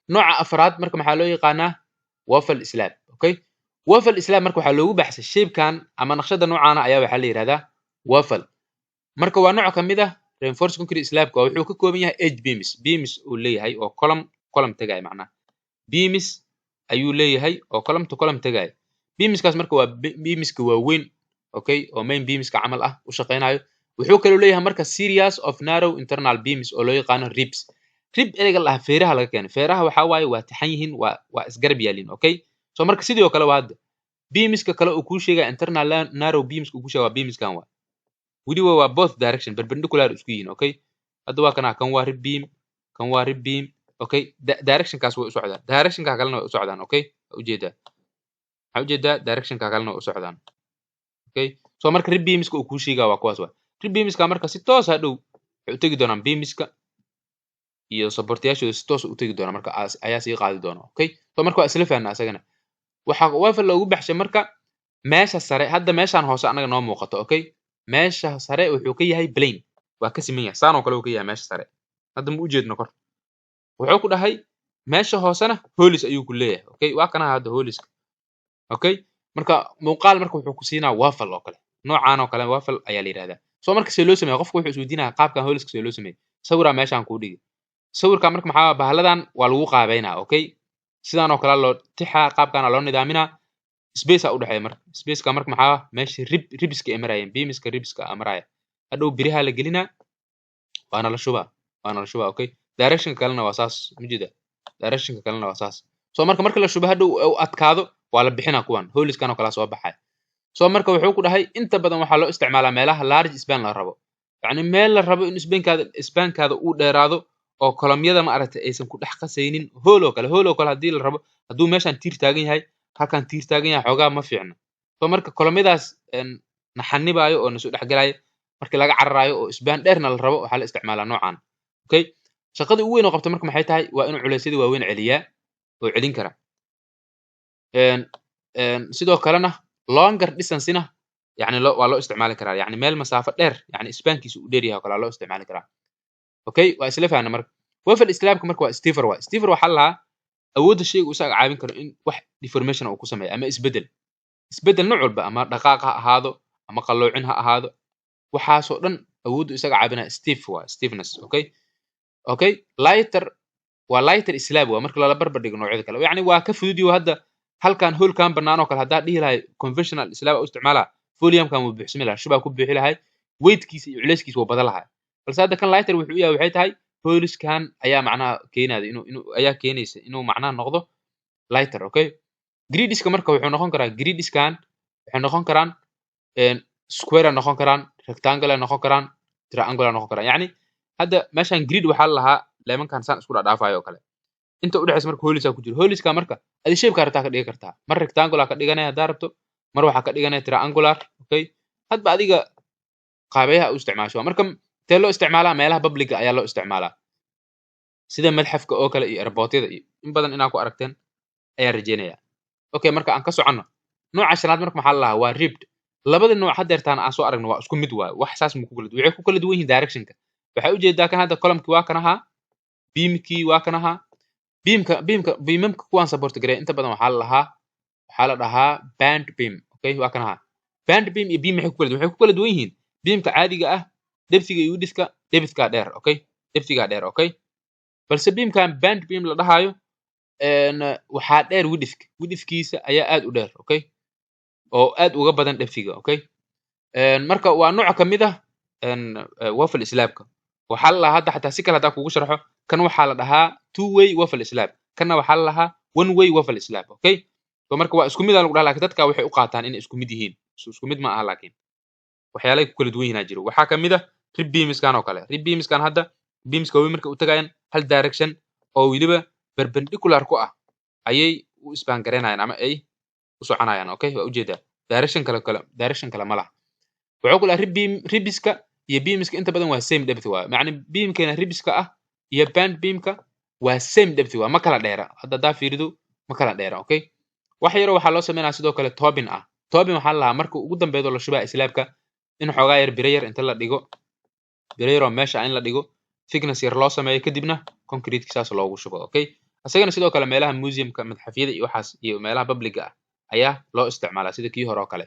نوع أفراد مركب حلوي قناة وافل slab أوكي وافل slab مركب حلو بحث الشيب كان أما نقشد نوعنا أيوة حلي هذا وافل مركب ونوع كمده reinforced concrete slab وحو ككوبن yahay edge beams uu leeyahay oo column tagay macna beams ayuu leeyahay oo column to column tagay beamskaas marka waa beamska waaweyn okay oo main beamska camal ah u shaqeynayo wuxuu kale leeyahay marka series of narrow internal beams oo loo yaqaan ribs rib ereyga la feeraha laga keenay feeraha waxa waaye waa taxan yihiin waa isgarab yaalin okay so marka sidoo kale waa beamska kale uu ku sheegay internal narrow beams uu ku sheegay beamskan waa weliba waa both direction perpendicular isku yihiin okay hadda waa kana kan waa rib beam kan waa rib beam okay direction kaas way u socdaan direction ka kalena way u socdaan okay ujeeda direction ka kalena way u socdaan okay so marka rib beamska uu ku sheegay waa kuwaas waa rib beamska marka si toos ah dhow wuxuu tagi doonaan beamska iyo supportyaashooda si toos u tagi doona marka ayaa sii qaadi doona okay so marka waa isla fahnaa asagana waxa waafal loogu baxshay marka meesha sare hadda meeshan hoose anaga noo muuqato okay meesha sare wuxuu ka yahay plane waa ka siman yahay saan oo kale uu ka yahay meesha sare hadda ma u jeedno kor wuxuu ku dhahay meesha hoosena hoolis ayuu ku leeyahay okay waa kana hadda hooliska okay marka muuqaal marka wuxuu ku siinaa waafal oo kale noocaan oo kale waafal ayaa la yiraahdaa soo marka see loo sameeyo qofku wuxuu isweydiinayaa qaabkan hooliska see loo sameeyo sawira meeshan ku dhigi sawirka marka maxaa bahaladan waa lagu qaabeynaa okay sidaan oo kale loo tixaa qaabkan loo nidaaminaa space u dhaxay marka space-ka marka maxaa meesha ribska ay marayeen beamska ribska amaraya hadhow biraha la gelina waana la shubaa okay direction kalena waa saas mujida direction kalena waa saas soo marka la shubo hadhow uu adkaado waa la bixina kuwan hooliskan oo kala soo baxay soo marka wuxuu ku dhahay inta badan waxa loo isticmaalaa meelaha large span la rabo yani meel la rabo in spankaada uu dheeraado oo kolomyada ma aragtay aysan ku dhex qasaynin hool oo kale hadii la rabo haduu meeshan tiir taagan yahay halkan tiir taagan yahay xogaa ma fiicna soo marka kolomyadaas naxanibaayo oo nasu dhex galaayo markii laga cararayo oo span dheerna la rabo waxa la isticmaalaa noocan okay shaqada ugu weyn oo qabto marka maxay tahay waa inuu culeysyada waaweyn celiyaa oo celin kara sidoo kalena longer distance-na yani waa loo isticmaali karaa yani meel masaafo dheer yani spankiisu u dheer yahay oo kale loo isticmaali karaa okay waa isla fahanna marka waffle slabka marka waa stifer waxa la awoodda shaygu isaga caawin karo in wax deformation uu ku sameeyo ama isbedel nooc walba ama dhaqaaq ha ahaado ama qalloocin ha ahaado waxaasoo dhan awooddu isaga caabinaya stiffness okay lighter slab waa marka lala barbar dhigo noocyada kale yani waa ka fududiyo hadda halkan hoolkan bannaan oo kale haddaa dhihi lahay conventional slab u isticmaalaa foliumkan wuu buuxsami lahaa shubaa ku buuxi lahay weightkiisa iyo culeyskiisa wuu badan lahaa balse hadda kan lighter wuxuu yahay waxay tahay hooliskan ayaa macnaha keenayda ayaa keenaysa inuu macnaha noqdo lighter okay gridiska marka wuxuu noqon karaa gridiskan waxay noqon karaan square noqon karaan rectangle noqon karaan triangle noqon karaan yani hadda meeshan grid waxa la lahaa leemankan saan isku dhaafaayo kale inta u dhaxaysa marka hooliska ku jiro hooliska marka adi shape ka rabtaa ka dhigi kartaa mar rectangle ka dhiganaya hadaa rabto mar waxa ka dhiganaya triangular okay hadba adiga qaabeyaha u isticmaasho marka tee loo isticmaalaa meelaha public ayaa loo isticmaalaa sida madxafka oo kale iyo airportyada iyo in badan inaa ku aragteen ayaa rajeynaya okay marka aan ka socono nooca shanaad marka maxaa la lahaa waa ribbed labada nooc hadeertaan aan soo aragno waa isku mid waaye wax saas ma ku kala duwan waxay ku kala duwan yihiin directionka waxay u jeedaa kan hadda columnkii waa kan ahaa beamkii waa kan ahaa beamka kuwaan support gareeya inta badan waxaa la dhahaa band beam okay waa kan ahaa band beam iyo beam waxay ku kala duwan yihiin beamka caadiga ah depthiga iyo widthka depthka dheer okay depthiga dheer okay balse beamkan band beam la dhahayo waxaa dheer widthkiisa ayaa aad u dheer okay oo aad uga badan depthiga okay marka waa nooc kamid ah waffle slabka waxaa la lahaa hadda xataa si kale hadaa kugu sharxo kan waxaa la dhahaa two way waffle slab kanna waxaa la lahaa one way waffle slab okay so marka waa isku mid lagu dhahaa laakiin dadka waxay u qaataan inay isku mid yihiin isku mid ma aha laakiin waxyaalay ku kala duwan yihiin jiro waxaa kamid ah rib beamskan oo kale rib beamskan hadda beamska way marka u tagayaan hal direction oo wiliba perpendicular ku ah ayay u span gareynayaan ama ay u soconayaan okay waa ujeedaa direction kale ma laha wuxuu ku leeyahay ribiska iyo beamska inta badan waa same depth waa macni beamkeena ribiska ah iyo band beamka waa same depth waa ma kala dheera hadda daa fiirido ma kala dheera okay wax yar waxaa loo sameeyaa sidoo kale tobin waxaa la lahaa marka ugu dambeeyo la shubaa slabka in xoogaa yar biro yar inta la dhigo biro yar oo meesha in la dhigo thickness yar loo sameeyo kadibna concrete saas loogu shubo okay asagana sidoo kale meelaha museumka madxafyada iyo waxaas iyo meelaha public ah ayaa loo isticmaalaa sida kii hore oo kale